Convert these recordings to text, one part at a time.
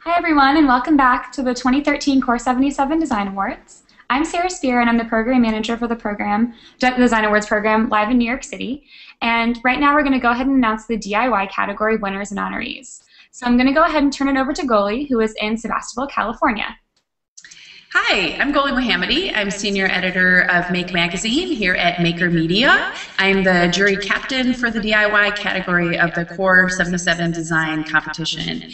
Hi everyone, and welcome back to the 2013 C77 Design Awards. I'm Sarah Spear, and I'm the program manager for the Design Awards program live in New York City. And right now we're going to go ahead and announce the DIY category winners and honorees. So I'm going to go ahead and turn it over to Goli, who is in Sebastopol, California. Hi, I'm Goli Mohammadi. I'm senior editor of Make Magazine here at Maker Media. I'm the jury captain for the DIY category of the Core 77 Design competition.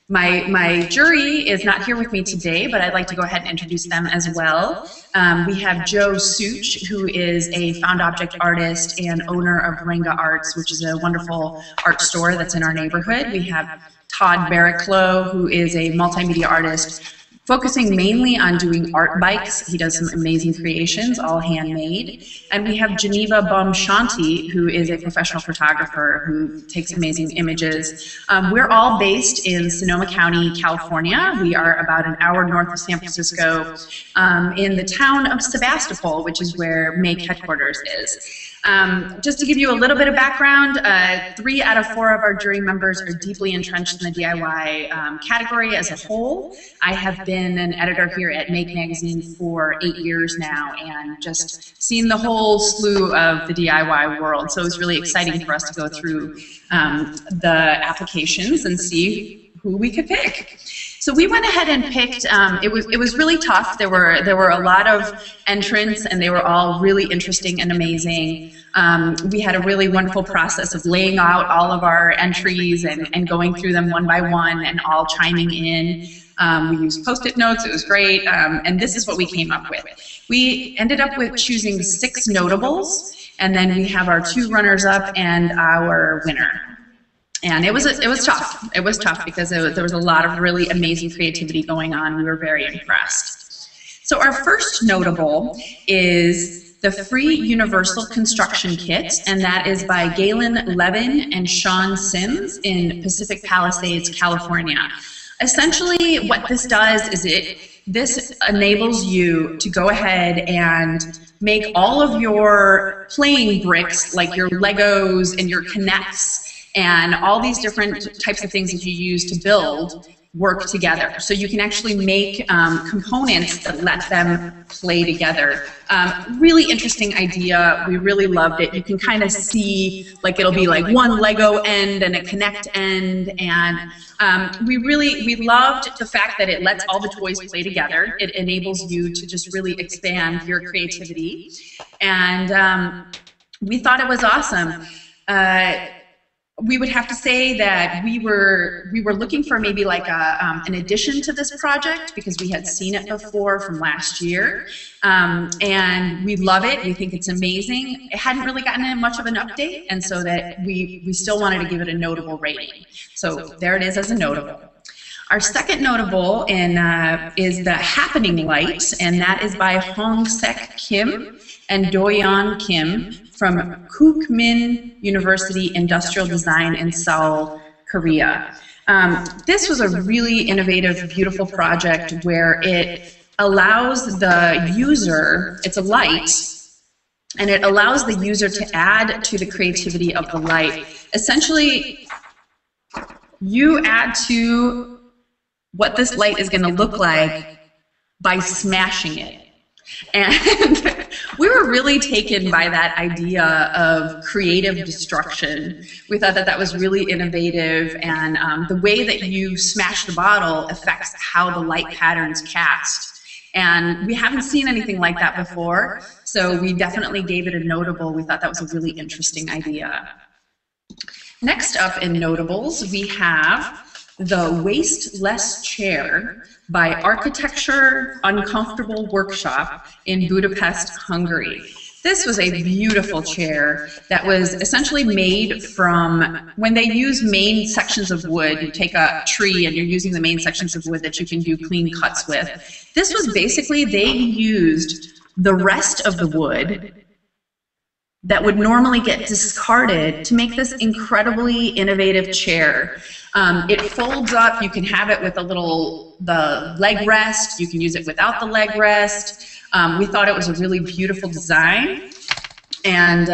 My jury is not here with me today, but I'd like to go ahead and introduce them as well. We have Joe Szuecs, who is a found object artist and owner of Renga Arts, which is a wonderful art store that's in our neighborhood. We have Todd Barricklow, who is a multimedia artist focusing mainly on doing art bikes. He does some amazing creations, all handmade. And we have Geneva Bumb Shanti, who is a professional photographer who takes amazing images. We're all based in Sonoma County, California. We are about an hour north of San Francisco in the town of Sebastopol, which is where Make headquarters is. Just to give you a little bit of background, 3 out of 4 of our jury members are deeply entrenched in the DIY category as a whole. I have been an editor here at Make Magazine for 8 years now and just seen the whole slew of the DIY world. So it's really exciting for us to go through the applications and see who we could pick. So we went ahead and picked, it was really tough. There were a lot of entrants and they were all really interesting and amazing. We had a really wonderful process of laying out all of our entries and going through them one by one and all chiming in. We used Post-it notes, it was great, and this is what we came up with. We ended up with choosing 6 notables, and then we have our 2 runners-up and our winner. And it was tough. It was tough because there was a lot of really amazing creativity going on. We were very impressed. So our first notable is the Free Universal Construction Kit, and that is by Galen Levin and Sean Sims in Pacific Palisades, California. Essentially, what this does is this enables you to go ahead and make all of your playing bricks, like your Legos and your Connects, and all these different types of things that you use to build work together. So you can actually make components that let them play together. Really interesting idea. We really loved it. You can kind of see, like, it'll be like one Lego end and a Connect end, and we loved the fact that it lets all the toys play together. It enables you to just really expand your creativity, and we thought it was awesome. We would have to say that we were looking for maybe like an addition to this project because we had seen it before from last year, and we love it. We think it's amazing. It hadn't really gotten much of an update, and so that we still wanted to give it a notable rating. So there it is as a notable. Our second notable is the Happening Light, and that is by Hong Sek Kim and Doyeon Kim from Kookmin University Industrial Design in Seoul, Korea. This was a really innovative, beautiful project where it allows the user, it's a light, and it allows the user to add to the creativity of the light. Essentially, you add to what this light is going to look like by smashing it. And we were really taken by that idea of creative destruction. We thought that that was really innovative, and the way that you smash the bottle affects how the light patterns cast. And we haven't seen anything like that before, so we definitely gave it a notable. We thought that was a really interesting idea. Next up in notables, we have the Waste Less Chair by Architecture Uncomfortable Workshop in Budapest, Hungary. This was a beautiful chair that was essentially made from, when they use main sections of wood, you take a tree and you're using the main sections of wood that you can do clean cuts with. This was basically, they used the rest of the wood that would normally get discarded to make this incredibly innovative chair. It folds up. You can have it with the leg rest. You can use it without the leg rest. We thought it was a really beautiful design, and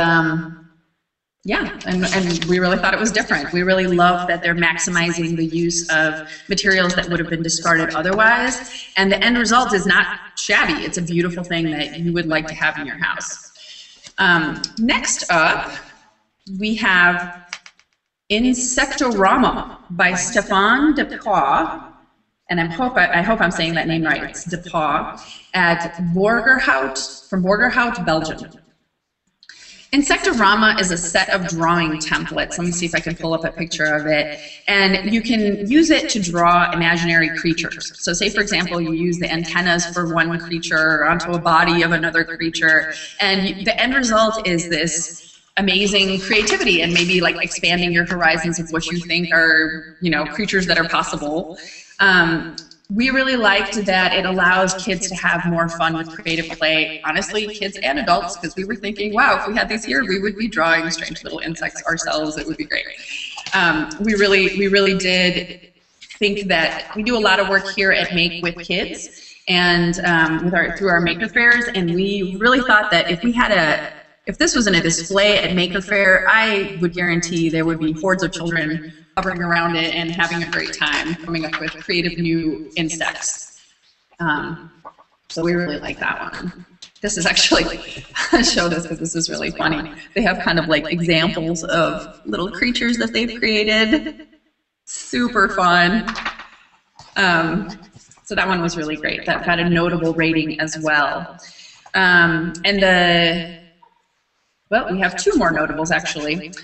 Yeah, and we really thought it was different. We really love that they're maximizing the use of materials that would have been discarded otherwise, and the end result is not shabby. It's a beautiful thing that you would like to have in your house. Next up, we have Insectorama by Stefan Depaus, and I hope I'm saying that name right. It's Depaus at Borgerhout, from Borgerhout, Belgium. Insectorama is a set of drawing templates. Let me see if I can pull up a picture of it. And you can use it to draw imaginary creatures. So say, for example, you use the antennas for one creature onto a body of another creature, and the end result is this amazing creativity and maybe like expanding your horizons of what you think are, you know, creatures that are possible. We really liked that it allows kids to have more fun with creative play, honestly, kids and adults, because we were thinking, wow, if we had these here, we would be drawing strange little insects ourselves. It would be great. We really did think that we do a lot of work here at Make with Kids and through our Maker Fairs, and we really thought that if this was in a display at Maker Faire, I would guarantee there would be hordes of children hovering around it and having a great time coming up with creative new insects. So we really like that one. This is actually, I'll show this because this is really funny. They have kind of like examples of little creatures that they've created. Super fun. So that one was really great. That got a notable rating as well. Well, we have two more notables actually.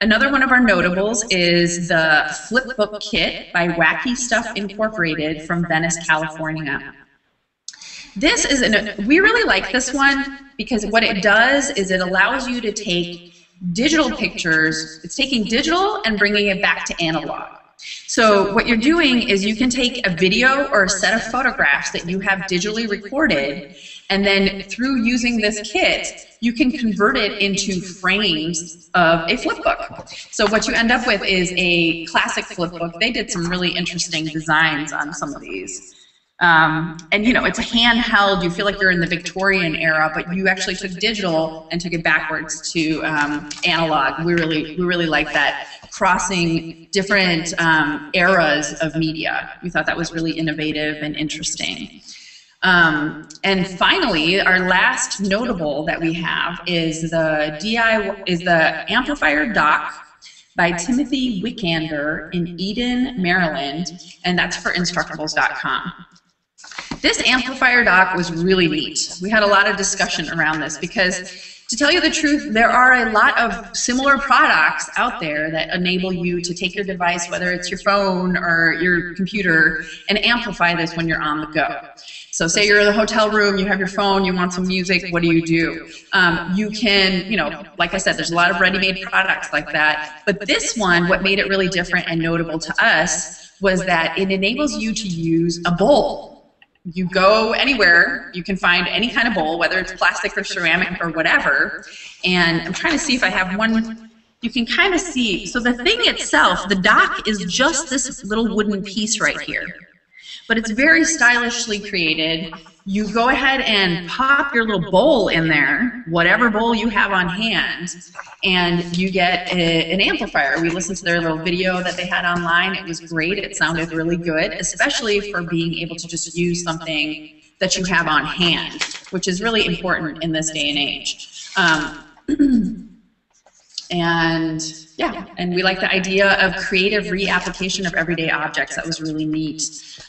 Another one of our notables is the Flipbook Kit by Wacky Stuff Incorporated from Venice, California. This is we really like this one because what it does is it allows you to take digital pictures. It's taking digital and bringing it back to analog. So what you're doing is you can take a video or a set of photographs that you have digitally recorded, and then through using this kit, you can convert it into frames of a flipbook. So what you end up with is a classic flipbook. They did some really interesting designs on some of these. And you know, it's a handheld, you feel like you're in the Victorian era, but you actually took digital and took it backwards to analog. We really like that, crossing different eras of media. We thought that was really innovative and interesting. And finally, our last notable that we have is the Amplifier Dock by Timothy Wickander in Eden, Maryland, and that's for Instructables.com. This amplifier dock was really neat. We had a lot of discussion around this because, to tell you the truth, there are a lot of similar products out there that enable you to take your device, whether it's your phone or your computer, and amplify this when you're on the go. So say you're in the hotel room, you have your phone, you want some music, what do? You can, you know, like I said, there's a lot of ready-made products like that, but this one, what made it really different and notable to us was that it enables you to use a bowl. You go anywhere, you can find any kind of bowl, whether it's plastic or ceramic or whatever, and I'm trying to see if I have one. You can kind of see, so the thing itself, the dock is just this little wooden piece right here. But it's very stylishly created. You go ahead and pop your little bowl in there, whatever bowl you have on hand, and you get an amplifier. We listened to their little video that they had online. It was great. It sounded really good, especially for being able to just use something that you have on hand, which is really important in this day and age. And yeah, and we like the idea of creative reapplication of everyday objects. That was really neat.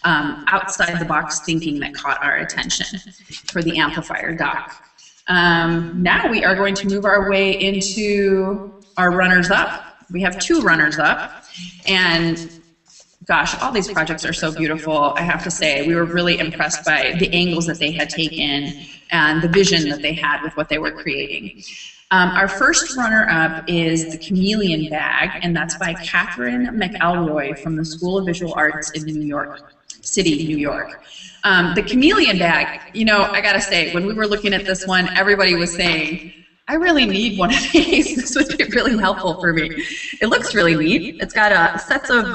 Outside the box thinking that caught our attention for the amplifier dock. Now we are going to move our way into our runners-up. We have two runners-up, and gosh, all these projects are so beautiful. I have to say, we were really impressed by the angles that they had taken and the vision that they had with what they were creating. Our first runner-up is the Chameleon Bag, and that's by Catherine McElroy from the School of Visual Arts in New York City, New York. The Chameleon Bag, you know, I gotta say, when we were looking at this one, everybody was saying, I really need one of these. This would be really helpful for me. It looks really neat. It's got sets of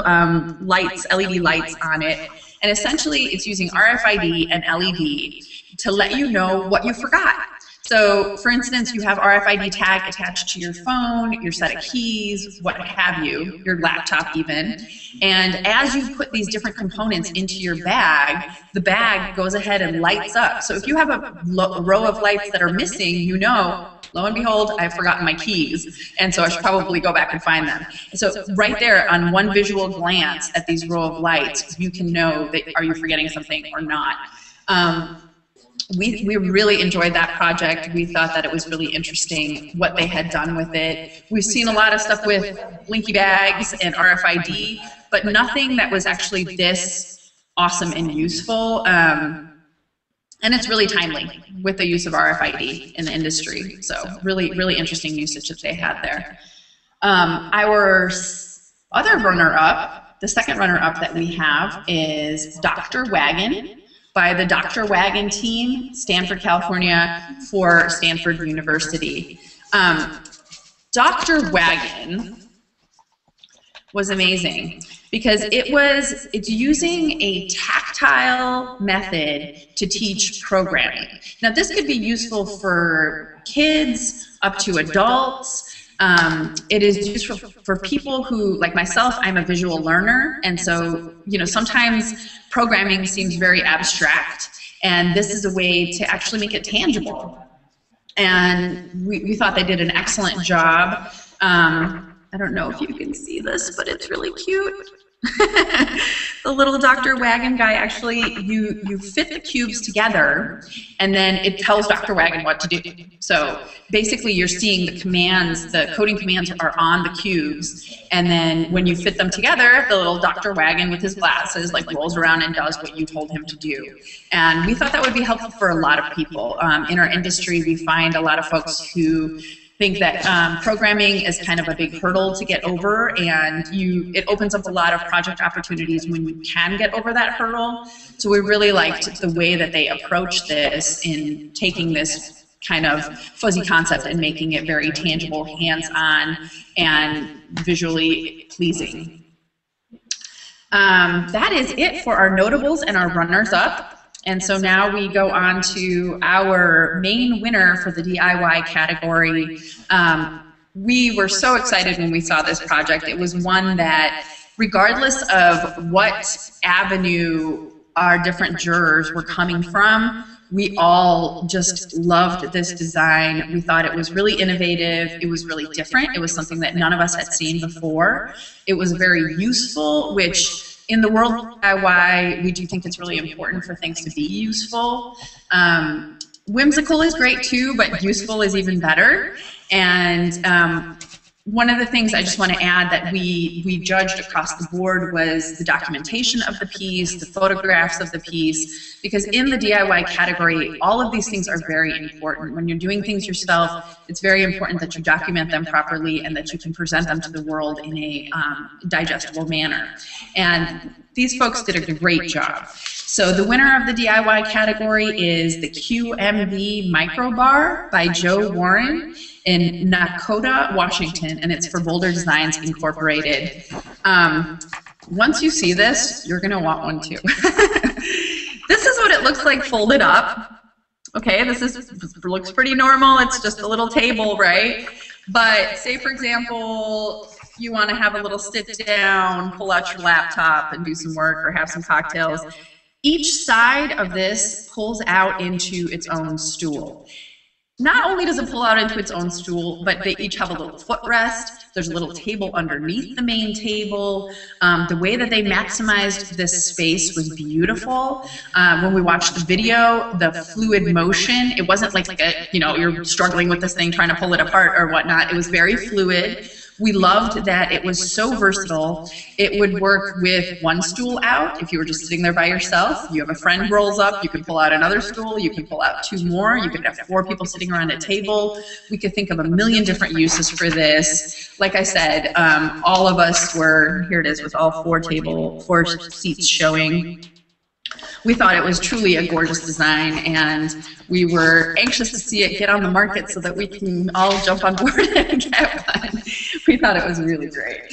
lights, LED lights on it, and essentially it's using RFID and LED to let you know what you forgot. So, for instance, you have RFID tag attached to your phone, your set of keys, what have you, your laptop even. And as you put these different components into your bag, the bag goes ahead and lights up. So if you have a row of lights that are missing, you know, lo and behold, I've forgotten my keys, and so I should probably go back and find them. So right there on one visual glance at these row of lights, you can know that are you forgetting something or not. We really enjoyed that project. We thought that it was really interesting what they had done with it. We've seen a lot of stuff with blinky bags and RFID, but nothing that was actually this awesome and useful. And it's really timely with the use of RFID in the industry. So really, really interesting usage that they had there. Our other runner-up, the second runner-up that we have is Dr. Wagon, by the Dr. Wagon team, Stanford, California, for Stanford University. Dr. Wagon was amazing because it's using a tactile method to teach programming. Now this could be useful for kids up to adults. It is useful for people who, like myself, I'm a visual learner, and so, you know, sometimes programming seems very abstract, and this is a way to actually make it tangible. And we thought they did an excellent job. I don't know if you can see this, but it's really cute. The little Dr. Wagon guy, actually, you fit the cubes together, and then it tells Dr. Wagon what to do. So basically, you're seeing the commands, the coding commands are on the cubes, and then when you fit them together, the little Dr. Wagon with his glasses like rolls around and does what you told him to do. And we thought that would be helpful for a lot of people. In our industry, we find a lot of folks who think that programming is kind of a big hurdle to get over, and it opens up a lot of project opportunities when you can get over that hurdle. So we really liked the way that they approached this in taking this kind of fuzzy concept and making it very tangible, hands-on, and visually pleasing. That is it for our notables and our runners-up. And so now we go on to our main winner for the DIY category. We were so excited when we saw this project. It was one that, regardless of what avenue our different jurors were coming from, we all just loved this design. We thought it was really innovative. It was really different. It was something that none of us had seen before. It was very useful, which in the world of DIY, we do think it's really important for things to be useful. Whimsical is great too, but useful is even better. And one of the things I just want to add that we judged across the board was the documentation of the piece, the photographs of the piece, because in the DIY category, all of these things are very important. When you're doing things yourself, it's very important that you document them properly and that you can present them to the world in a digestible manner. And these folks did a great job. So the winner of the DIY category is the QMV Microbar by Joe Warren in Nakota, Washington, and it's for Boulder Designs Incorporated. Once you see this, you're gonna want one too. This is what it looks like folded up. Okay, this looks pretty normal. It's just a little table, right? But say, for example, you want to have a little sit down, pull out your laptop and do some work or have some cocktails. Each side of this pulls out into its own stool. Not only does it pull out into its own stool, but they each have a little footrest. There's a little table underneath the main table. The way that they maximized this space was beautiful. When we watched the video, the fluid motion, it wasn't like you're struggling with this thing trying to pull it apart or whatnot. It was very fluid. We loved that it was so versatile. It would work with one stool out. If you were just sitting there by yourself, you have a friend rolls up, you can pull out another stool, you can pull out two more, you could have 4 people sitting around a table. We could think of a million different uses for this. Like I said, all of us were, here it is with all 4 seats showing. We thought it was truly a gorgeous design, and we were anxious to see it get on the market so that we can all jump on board and get one. We thought it was really great.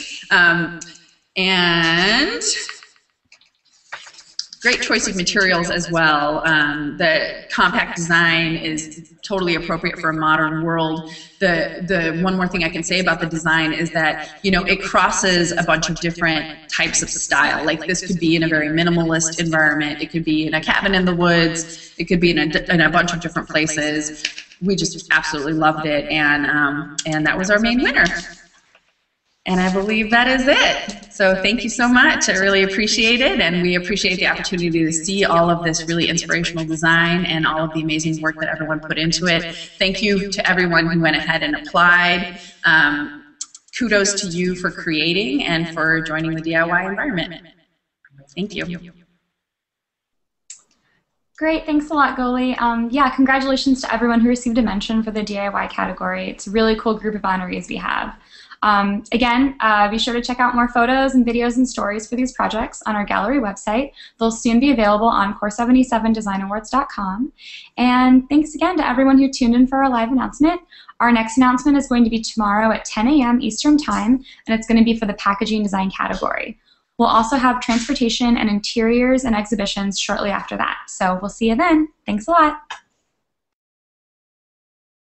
And great choice of materials as well. The compact design is totally appropriate for a modern world. The one more thing I can say about the design is that, you know, it crosses a bunch of different types of style. Like this could be in a very minimalist environment. It could be in a cabin in the woods. It could be in a bunch of different places. We just absolutely loved it, and that was our main winner. And I believe that is it. So thank you so much. I really appreciate it, and we appreciate the opportunity to see all of this really inspirational design and all of the amazing work that everyone put into it. Thank you to everyone who went ahead and applied. Kudos to you for creating and for joining the DIY environment. Thank you. Great, thanks a lot, Goli. Yeah, congratulations to everyone who received a mention for the DIY category. It's a really cool group of honorees we have. Again, be sure to check out more photos and videos and stories for these projects on our gallery website. They'll soon be available on C77designawards.com. And thanks again to everyone who tuned in for our live announcement. Our next announcement is going to be tomorrow at 10 a.m. Eastern Time, and it's going to be for the packaging design category. We'll also have transportation and interiors and exhibitions shortly after that. So we'll see you then. Thanks a lot.